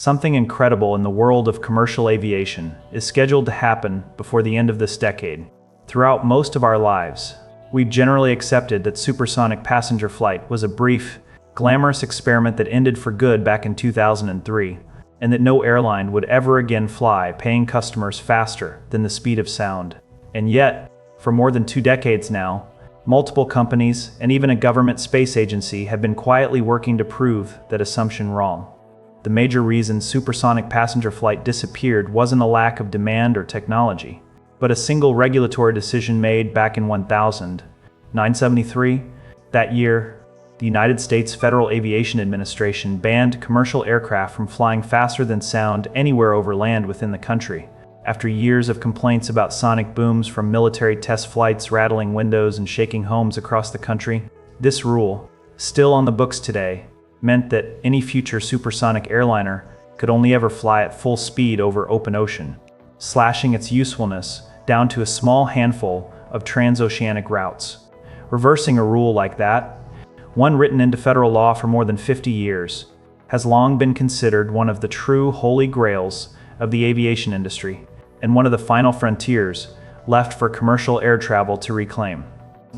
Something incredible in the world of commercial aviation is scheduled to happen before the end of this decade. Throughout most of our lives, we've generally accepted that supersonic passenger flight was a brief, glamorous experiment that ended for good back in 2003, and that no airline would ever again fly paying customers faster than the speed of sound. And yet, for more than 2 decades now, multiple companies and even a government space agency have been quietly working to prove that assumption wrong. The major reason supersonic passenger flight disappeared wasn't a lack of demand or technology, but a single regulatory decision made back in 1973. That year, the United States Federal Aviation Administration banned commercial aircraft from flying faster than sound anywhere over land within the country. After years of complaints about sonic booms from military test flights rattling windows and shaking homes across the country, this rule, still on the books today, meant that any future supersonic airliner could only ever fly at full speed over open ocean, slashing its usefulness down to a small handful of transoceanic routes. Reversing a rule like that, one written into federal law for more than 50 years, has long been considered one of the true holy grails of the aviation industry and one of the final frontiers left for commercial air travel to reclaim.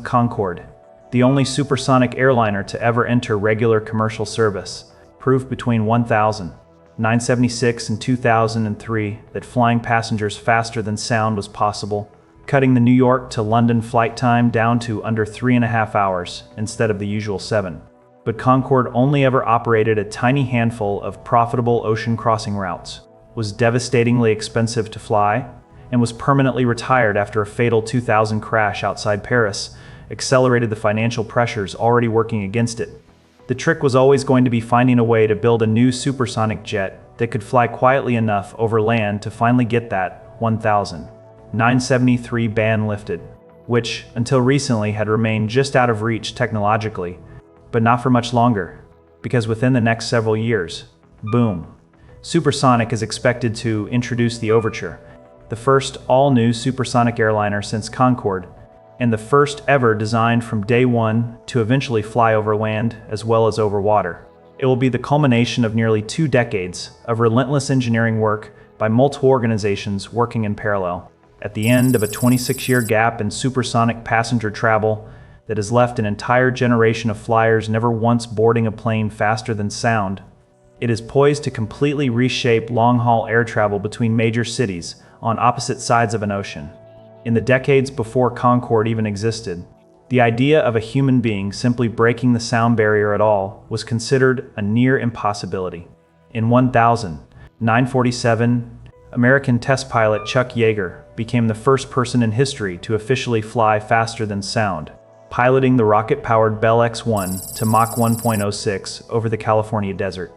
Concorde, the only supersonic airliner to ever enter regular commercial service, proved between 1976 and 2003 that flying passengers faster than sound was possible, cutting the New York to London flight time down to under 3.5 hours instead of the usual 7. But Concorde only ever operated a tiny handful of profitable ocean crossing routes, was devastatingly expensive to fly, and was permanently retired after a fatal 2000 crash outside Paris accelerated the financial pressures already working against it. The trick was always going to be finding a way to build a new supersonic jet that could fly quietly enough over land to finally get that 1973 ban lifted, which, until recently, had remained just out of reach technologically, but not for much longer, because within the next several years, boom, Supersonic is expected to introduce the Overture, the first all-new supersonic airliner since Concorde, and the first ever designed from day one to eventually fly over land as well as over water. It will be the culmination of nearly 2 decades of relentless engineering work by multiple organizations working in parallel, at the end of a 26-year gap in supersonic passenger travel that has left an entire generation of flyers never once boarding a plane faster than sound. It is poised to completely reshape long-haul air travel between major cities on opposite sides of an ocean. In the decades before Concorde even existed, the idea of a human being simply breaking the sound barrier at all was considered a near impossibility. In 1947, American test pilot Chuck Yeager became the first person in history to officially fly faster than sound, piloting the rocket-powered Bell X-1 to Mach 1.06 over the California desert,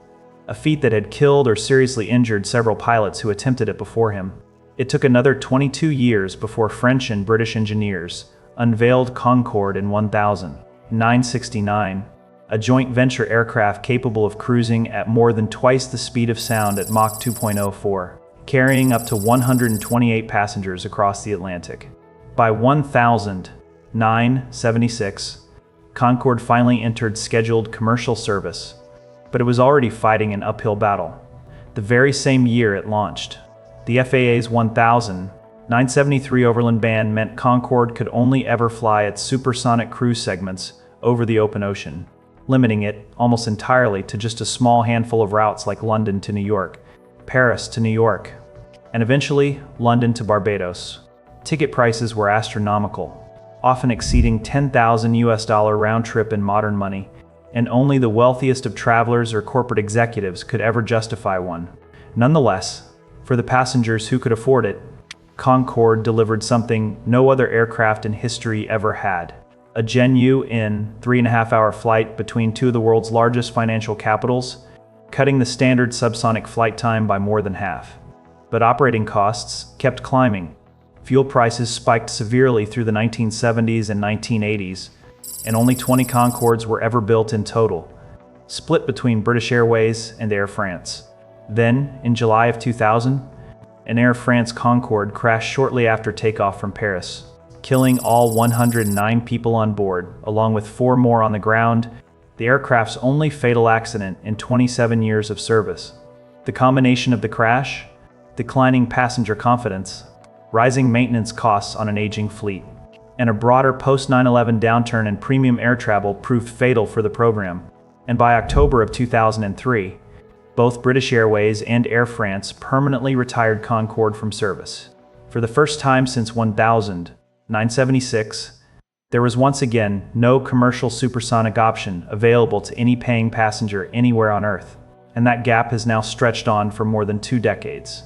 a feat that had killed or seriously injured several pilots who attempted it before him. It took another 22 years before French and British engineers unveiled Concorde in 1969, a joint venture aircraft capable of cruising at more than twice the speed of sound at Mach 2.04, carrying up to 128 passengers across the Atlantic. By 1976, Concorde finally entered scheduled commercial service, but it was already fighting an uphill battle. The very same year it launched, the FAA's 1973 overland ban meant Concorde could only ever fly its supersonic cruise segments over the open ocean, limiting it almost entirely to just a small handful of routes like London to New York, Paris to New York, and eventually London to Barbados. Ticket prices were astronomical, often exceeding $10,000 round trip in modern money, and only the wealthiest of travelers or corporate executives could ever justify one. Nonetheless, for the passengers who could afford it, Concorde delivered something no other aircraft in history ever had: a genuine 3.5-hour flight between two of the world's largest financial capitals, cutting the standard subsonic flight time by more than half. But operating costs kept climbing. Fuel prices spiked severely through the 1970s and 1980s, and only 20 Concordes were ever built in total, split between British Airways and Air France. Then, in July of 2000, an Air France Concorde crashed shortly after takeoff from Paris, killing all 109 people on board, along with 4 more on the ground, the aircraft's only fatal accident in 27 years of service. The combination of the crash, declining passenger confidence, rising maintenance costs on an aging fleet, and a broader post-9/11 downturn in premium air travel proved fatal for the program. And by October of 2003, both British Airways and Air France permanently retired Concorde from service. For the first time since 1976, there was once again no commercial supersonic option available to any paying passenger anywhere on Earth, and that gap has now stretched on for more than 2 decades.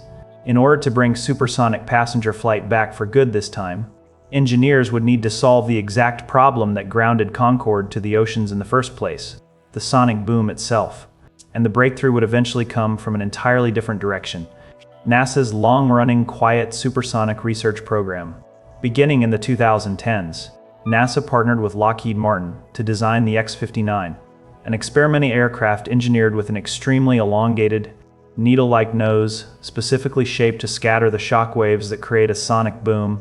In order to bring supersonic passenger flight back for good this time, engineers would need to solve the exact problem that grounded Concorde to the oceans in the first place, the sonic boom itself. And the breakthrough would eventually come from an entirely different direction: NASA's long-running quiet supersonic research program. Beginning in the 2010s, NASA partnered with Lockheed Martin to design the X-59, an experimental aircraft engineered with an extremely elongated, needle-like nose, specifically shaped to scatter the shock waves that create a sonic boom,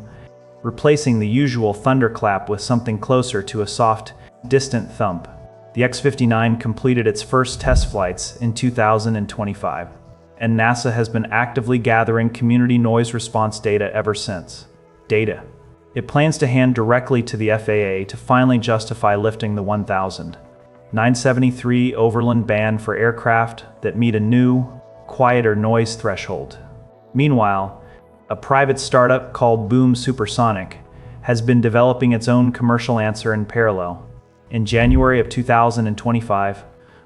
replacing the usual thunderclap with something closer to a soft, distant thump. The X-59 completed its first test flights in 2025, and NASA has been actively gathering community noise response data ever since. Data it plans to hand directly to the FAA to finally justify lifting the 1,973 overland ban for aircraft that meet a new, quieter noise threshold. Meanwhile, a private startup called Boom Supersonic has been developing its own commercial answer in parallel. In January of 2025,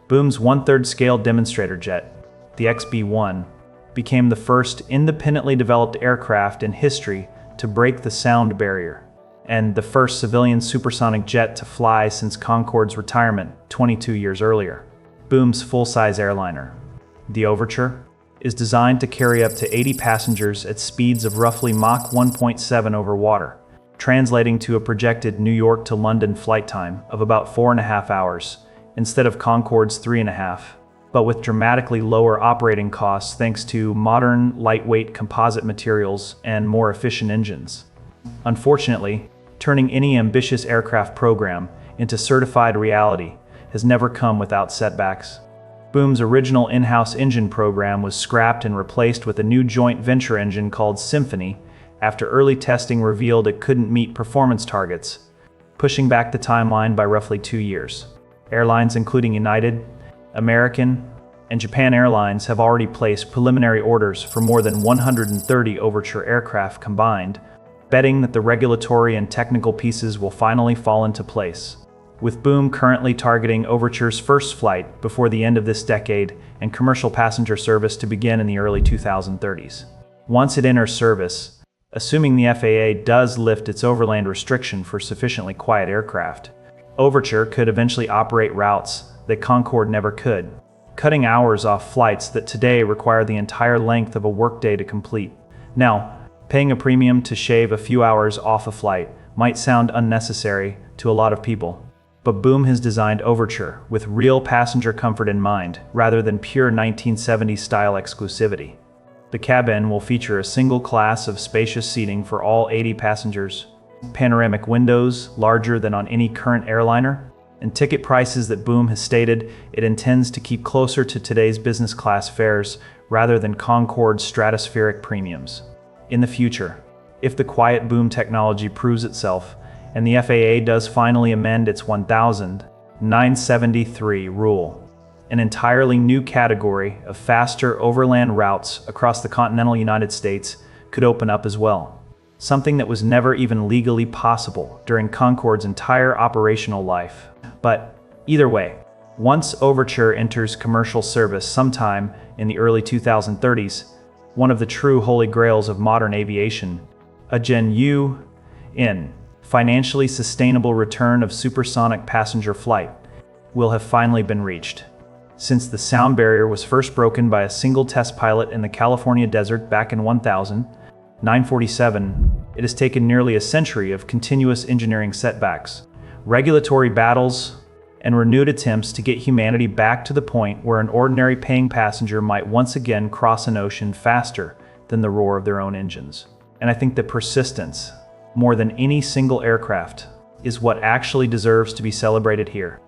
Boom's 1/3 scale demonstrator jet, the XB-1, became the first independently developed aircraft in history to break the sound barrier, and the first civilian supersonic jet to fly since Concorde's retirement 22 years earlier. Boom's full-size airliner, the Overture, is designed to carry up to 80 passengers at speeds of roughly Mach 1.7 over water, translating to a projected New York to London flight time of about 4.5 hours, instead of Concorde's 3.5, but with dramatically lower operating costs thanks to modern, lightweight composite materials and more efficient engines. Unfortunately, turning any ambitious aircraft program into certified reality has never come without setbacks. Boom's original in-house engine program was scrapped and replaced with a new joint venture engine called Symphony after early testing revealed it couldn't meet performance targets, pushing back the timeline by roughly 2 years. Airlines including United, American, and Japan Airlines have already placed preliminary orders for more than 130 Overture aircraft combined, betting that the regulatory and technical pieces will finally fall into place. With Boom currently targeting Overture's first flight before the end of this decade and commercial passenger service to begin in the early 2030s. Once it enters service, assuming the FAA does lift its overland restriction for sufficiently quiet aircraft, Overture could eventually operate routes that Concorde never could, cutting hours off flights that today require the entire length of a workday to complete. Now, paying a premium to shave a few hours off a flight might sound unnecessary to a lot of people, but Boom has designed Overture with real passenger comfort in mind, rather than pure 1970s-style exclusivity. The cabin will feature a single class of spacious seating for all 80 passengers, panoramic windows larger than on any current airliner, and ticket prices that Boom has stated it intends to keep closer to today's business class fares rather than Concorde's stratospheric premiums. In the future, if the quiet boom technology proves itself and the FAA does finally amend its 1,973 rule, an entirely new category of faster overland routes across the continental United States could open up as well, something that was never even legally possible during Concorde's entire operational life. But either way, once Overture enters commercial service sometime in the early 2030s, one of the true holy grails of modern aviation, a genuine, financially sustainable return of supersonic passenger flight, will have finally been reached. Since the sound barrier was first broken by a single test pilot in the California desert back in 1947, it has taken nearly a century of continuous engineering setbacks, regulatory battles, and renewed attempts to get humanity back to the point where an ordinary paying passenger might once again cross an ocean faster than the roar of their own engines. And I think that persistence, more than any single aircraft, is what actually deserves to be celebrated here.